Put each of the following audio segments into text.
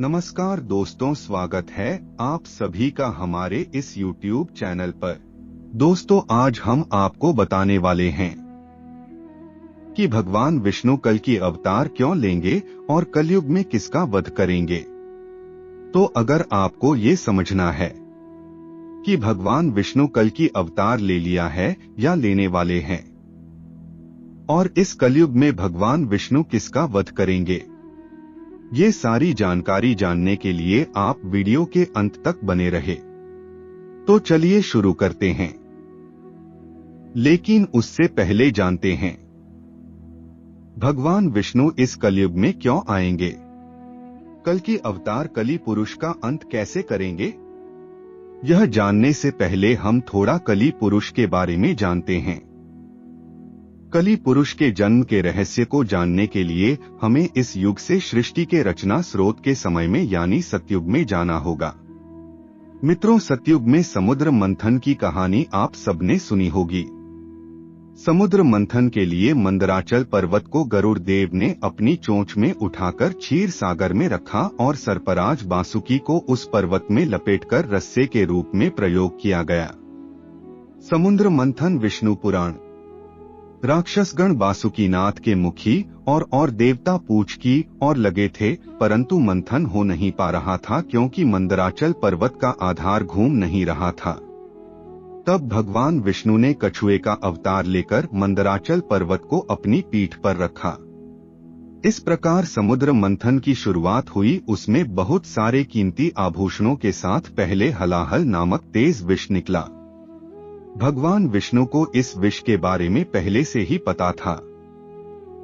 नमस्कार दोस्तों, स्वागत है आप सभी का हमारे इस YouTube चैनल पर। दोस्तों, आज हम आपको बताने वाले हैं कि भगवान विष्णु कल की अवतार क्यों लेंगे और कलयुग में किसका वध करेंगे। तो अगर आपको ये समझना है कि भगवान विष्णु कल की अवतार ले लिया है या लेने वाले हैं और इस कलयुग में भगवान विष्णु किसका वध करेंगे, ये सारी जानकारी जानने के लिए आप वीडियो के अंत तक बने रहे। तो चलिए शुरू करते हैं, लेकिन उससे पहले जानते हैं भगवान विष्णु इस कलयुग में क्यों आएंगे, कल की अवतार कली पुरुष का अंत कैसे करेंगे। यह जानने से पहले हम थोड़ा कली पुरुष के बारे में जानते हैं। कली पुरुष के जन्म के रहस्य को जानने के लिए हमें इस युग से सृष्टि के रचना स्रोत के समय में यानी सतयुग में जाना होगा। मित्रों, सतयुग में समुद्र मंथन की कहानी आप सबने सुनी होगी। समुद्र मंथन के लिए मंदराचल पर्वत को गरुड़ देव ने अपनी चोंच में उठाकर क्षीर सागर में रखा और सर्पराज बासुकी को उस पर्वत में लपेटकर रस्से के रूप में प्रयोग किया गया। समुद्र मंथन विष्णु पुराण। राक्षसगण बासुकीनाथ के मुखी और देवता पूछ की और लगे थे, परंतु मंथन हो नहीं पा रहा था क्योंकि मंदराचल पर्वत का आधार घूम नहीं रहा था। तब भगवान विष्णु ने कछुए का अवतार लेकर मंदराचल पर्वत को अपनी पीठ पर रखा। इस प्रकार समुद्र मंथन की शुरुआत हुई। उसमें बहुत सारे कीमती आभूषणों के साथ पहले हलाहल नामक तेज विष निकला। भगवान विष्णु को इस विष के बारे में पहले से ही पता था।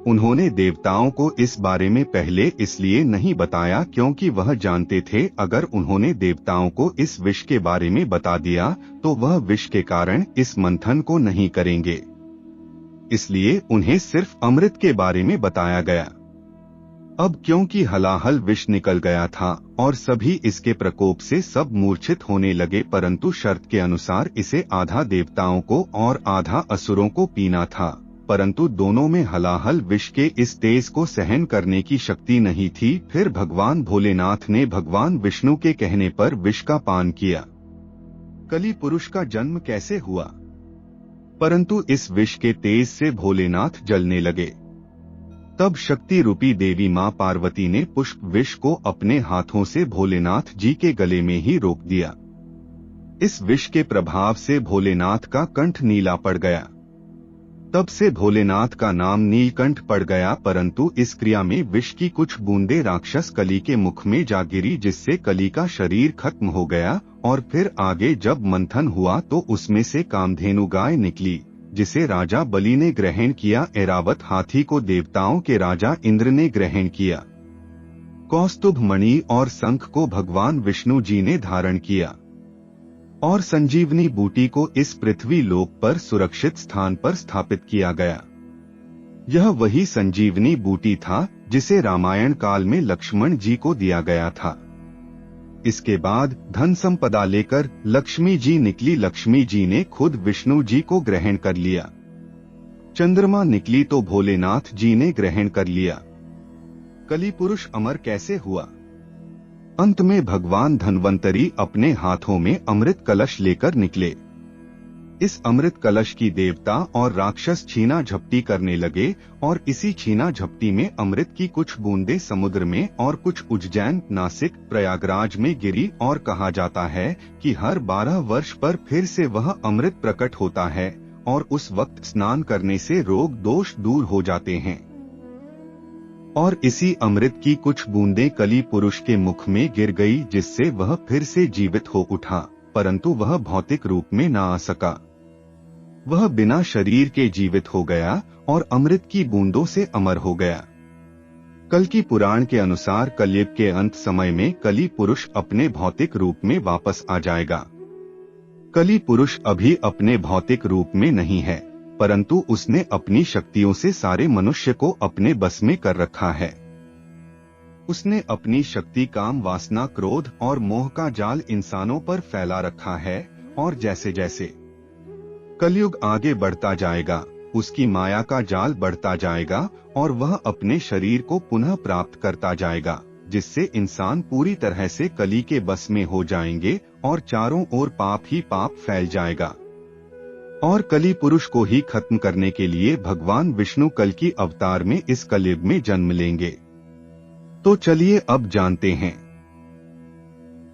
उन्होंने देवताओं को इस बारे में पहले इसलिए नहीं बताया क्योंकि वह जानते थे अगर उन्होंने देवताओं को इस विष के बारे में बता दिया तो वह विष के कारण इस मंथन को नहीं करेंगे। इसलिए उन्हें सिर्फ अमृत के बारे में बताया गया। अब क्योंकि हलाहल विष निकल गया था और सभी इसके प्रकोप से सब मूर्छित होने लगे, परंतु शर्त के अनुसार इसे आधा देवताओं को और आधा असुरों को पीना था, परंतु दोनों में हलाहल विष के इस तेज को सहन करने की शक्ति नहीं थी। फिर भगवान भोलेनाथ ने भगवान विष्णु के कहने पर विष का पान किया। कली पुरुष का जन्म कैसे हुआ, परंतु इस विष के तेज से भोलेनाथ जलने लगे। तब शक्ति रूपी देवी मां पार्वती ने पुष्प विष को अपने हाथों से भोलेनाथ जी के गले में ही रोक दिया। इस विष के प्रभाव से भोलेनाथ का कंठ नीला पड़ गया। तब से भोलेनाथ का नाम नीलकंठ पड़ गया, परंतु इस क्रिया में विष की कुछ बूंदें राक्षस कली के मुख में जा गिरी, जिससे कली का शरीर खत्म हो गया। और फिर आगे जब मंथन हुआ तो उसमें से कामधेनु गाय निकली, जिसे राजा बलि ने ग्रहण किया। ऐरावत हाथी को देवताओं के राजा इंद्र ने ग्रहण किया। कौस्तुभ मणि और शंख को भगवान विष्णु जी ने धारण किया और संजीवनी बूटी को इस पृथ्वी लोक पर सुरक्षित स्थान पर स्थापित किया गया। यह वही संजीवनी बूटी था जिसे रामायण काल में लक्ष्मण जी को दिया गया था। इसके बाद धन संपदा लेकर लक्ष्मी जी निकली। लक्ष्मी जी ने खुद विष्णु जी को ग्रहण कर लिया। चंद्रमा निकली तो भोलेनाथ जी ने ग्रहण कर लिया। कली पुरुष अमर कैसे हुआ? अंत में भगवान धन्वंतरी अपने हाथों में अमृत कलश लेकर निकले। इस अमृत कलश की देवता और राक्षस छीना झपटी करने लगे और इसी छीना झपटी में अमृत की कुछ बूंदें समुद्र में और कुछ उज्जैन, नासिक, प्रयागराज में गिरी। और कहा जाता है कि हर 12 वर्ष पर फिर से वह अमृत प्रकट होता है और उस वक्त स्नान करने से रोग दोष दूर हो जाते हैं। और इसी अमृत की कुछ बूंदें कली पुरुष के मुख में गिर गई, जिससे वह फिर से जीवित हो उठा, परंतु वह भौतिक रूप में न आ सका। वह बिना शरीर के जीवित हो गया और अमृत की बूंदों से अमर हो गया। कल की पुराण के अनुसार कलयुग के अंत समय में कली पुरुष अपने भौतिक रूप में वापस आ जाएगा। कली पुरुष अभी अपने भौतिक रूप में नहीं है, परंतु उसने अपनी शक्तियों से सारे मनुष्य को अपने बस में कर रखा है। उसने अपनी शक्ति, काम, वासना, क्रोध और मोह का जाल इंसानों पर फैला रखा है और जैसे जैसे कलयुग आगे बढ़ता जाएगा उसकी माया का जाल बढ़ता जाएगा और वह अपने शरीर को पुनः प्राप्त करता जाएगा। जिससे इंसान पूरी तरह से कली के बस में हो जाएंगे और चारों ओर पाप ही पाप फैल जाएगा। और कली पुरुष को ही खत्म करने के लिए भगवान विष्णु कल की अवतार में इस कलयुग में जन्म लेंगे। तो चलिए अब जानते हैं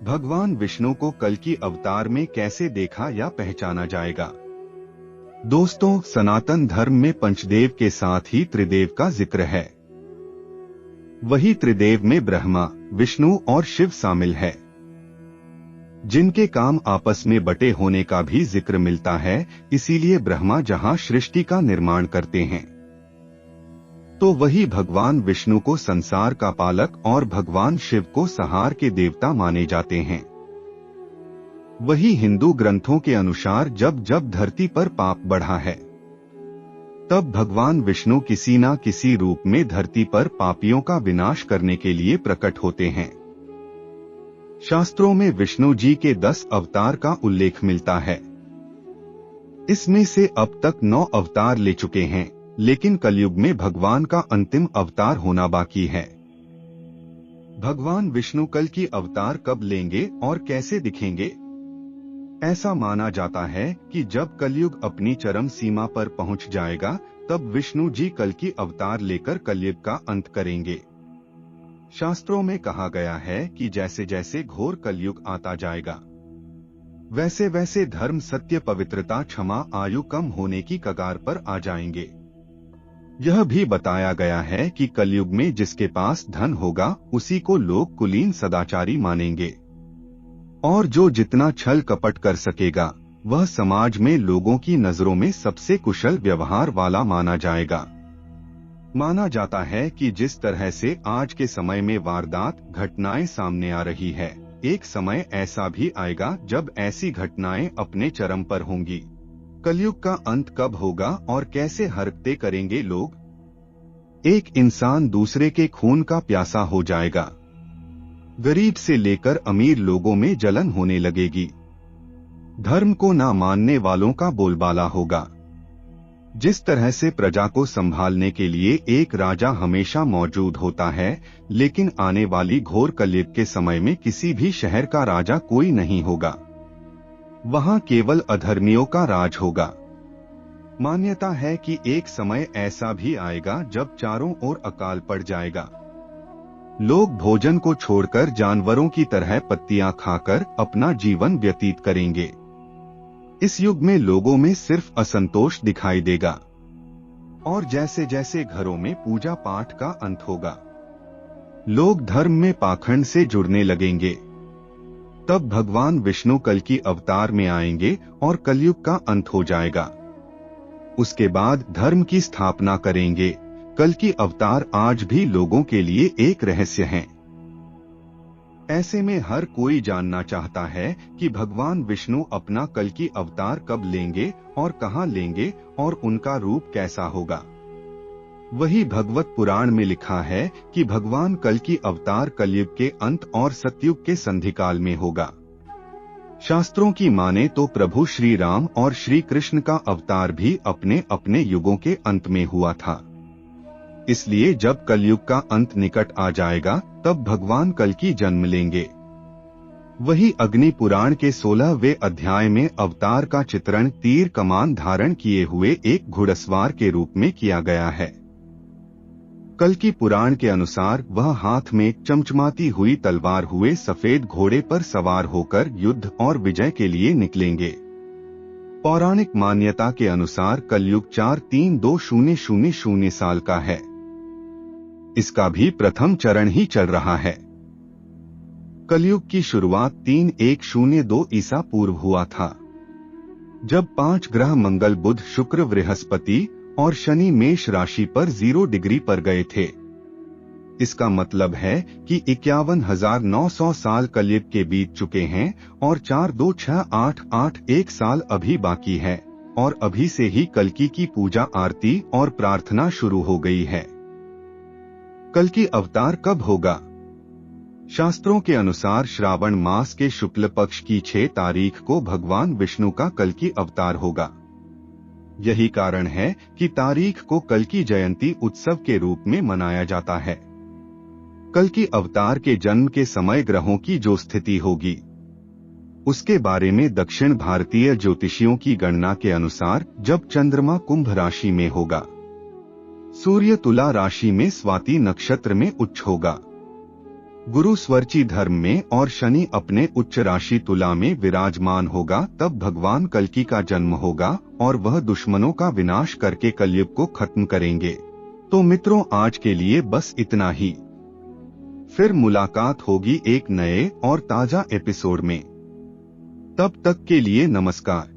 भगवान विष्णु को कल की अवतार में कैसे देखा या पहचाना जाएगा। दोस्तों, सनातन धर्म में पंचदेव के साथ ही त्रिदेव का जिक्र है। वही त्रिदेव में ब्रह्मा, विष्णु और शिव शामिल है, जिनके काम आपस में बटे होने का भी जिक्र मिलता है। इसीलिए ब्रह्मा जहां सृष्टि का निर्माण करते हैं, तो वही भगवान विष्णु को संसार का पालक और भगवान शिव को संहार के देवता माने जाते हैं। वही हिंदू ग्रंथों के अनुसार जब जब धरती पर पाप बढ़ा है, तब भगवान विष्णु किसी न किसी रूप में धरती पर पापियों का विनाश करने के लिए प्रकट होते हैं। शास्त्रों में विष्णु जी के 10 अवतार का उल्लेख मिलता है। इसमें से अब तक 9 अवतार ले चुके हैं, लेकिन कलयुग में भगवान का अंतिम अवतार होना बाकी है। भगवान विष्णु कल की अवतार कब लेंगे और कैसे दिखेंगे? ऐसा माना जाता है कि जब कलयुग अपनी चरम सीमा पर पहुंच जाएगा, तब विष्णु जी कल की अवतार लेकर कलयुग का अंत करेंगे। शास्त्रों में कहा गया है कि जैसे जैसे घोर कलयुग आता जाएगा, वैसे वैसे धर्म, सत्य, पवित्रता, क्षमा, आयु कम होने की कगार पर आ जाएंगे। यह भी बताया गया है कि कलयुग में जिसके पास धन होगा, उसी को लोग कुलीन सदाचारी मानेंगे, और जो जितना छल कपट कर सकेगा, वह समाज में लोगों की नजरों में सबसे कुशल व्यवहार वाला माना जाएगा। माना जाता है कि जिस तरह से आज के समय में वारदात घटनाएं सामने आ रही है, एक समय ऐसा भी आएगा जब ऐसी घटनाएं अपने चरम पर होंगी। कलयुग का अंत कब होगा और कैसे हरकतें करेंगे लोग? एक इंसान दूसरे के खून का प्यासा हो जाएगा। गरीब से लेकर अमीर लोगों में जलन होने लगेगी। धर्म को ना मानने वालों का बोलबाला होगा। जिस तरह से प्रजा को संभालने के लिए एक राजा हमेशा मौजूद होता है, लेकिन आने वाली घोर कलयुग के समय में किसी भी शहर का राजा कोई नहीं होगा। वहां केवल अधर्मियों का राज होगा। मान्यता है कि एक समय ऐसा भी आएगा जब चारों ओर अकाल पड़ जाएगा। लोग भोजन को छोड़कर जानवरों की तरह पत्तियां खाकर अपना जीवन व्यतीत करेंगे। इस युग में लोगों में सिर्फ असंतोष दिखाई देगा, और जैसे जैसे घरों में पूजा पाठ का अंत होगा, लोग धर्म में पाखंड से जुड़ने लगेंगे। तब भगवान विष्णु कल की अवतार में आएंगे और कलयुग का अंत हो जाएगा। उसके बाद धर्म की स्थापना करेंगे। कल की अवतार आज भी लोगों के लिए एक रहस्य है। ऐसे में हर कोई जानना चाहता है कि भगवान विष्णु अपना कल की अवतार कब लेंगे और कहां लेंगे और उनका रूप कैसा होगा। वही भगवत पुराण में लिखा है कि भगवान कल की अवतार कलयुग के अंत और सतयुग के संधिकाल में होगा। शास्त्रों की माने तो प्रभु श्री राम और श्री कृष्ण का अवतार भी अपने अपने युगों के अंत में हुआ था। इसलिए जब कलयुग का अंत निकट आ जाएगा, तब भगवान कल की जन्म लेंगे। वही अग्नि पुराण के 16वें अध्याय में अवतार का चित्रण तीर कमान धारण किए हुए एक घुड़सवार के रूप में किया गया है। कल की पुराण के अनुसार वह हाथ में चमचमाती हुई तलवार हुए सफेद घोड़े पर सवार होकर युद्ध और विजय के लिए निकलेंगे। पौराणिक मान्यता के अनुसार कलयुग 43200 साल का है। इसका भी प्रथम चरण ही चल रहा है। कलयुग की शुरुआत 3102 ईसा पूर्व हुआ था, जब 5 ग्रह मंगल, बुध, शुक्र, बृहस्पति और शनि मेष राशि पर 0 डिग्री पर गए थे। इसका मतलब है कि 51,900 साल कलयुग के बीत चुके हैं और 42688 साल अभी बाकी है, और अभी से ही कल्कि की पूजा, आरती और प्रार्थना शुरू हो गई है। कल की अवतार कब होगा? शास्त्रों के अनुसार श्रावण मास के शुक्ल पक्ष की 6 तारीख को भगवान विष्णु का कल की अवतार होगा। यही कारण है कि तारीख को कल की जयंती उत्सव के रूप में मनाया जाता है। कल की अवतार के जन्म के समय ग्रहों की जो स्थिति होगी उसके बारे में दक्षिण भारतीय ज्योतिषियों की गणना के अनुसार जब चंद्रमा कुंभ राशि में होगा, सूर्य तुला राशि में स्वाति नक्षत्र में उच्च होगा, गुरु स्वरची धर्म में और शनि अपने उच्च राशि तुला में विराजमान होगा, तब भगवान कल्कि का जन्म होगा और वह दुश्मनों का विनाश करके कलयुग को खत्म करेंगे। तो मित्रों, आज के लिए बस इतना ही। फिर मुलाकात होगी एक नए और ताजा एपिसोड में। तब तक के लिए नमस्कार।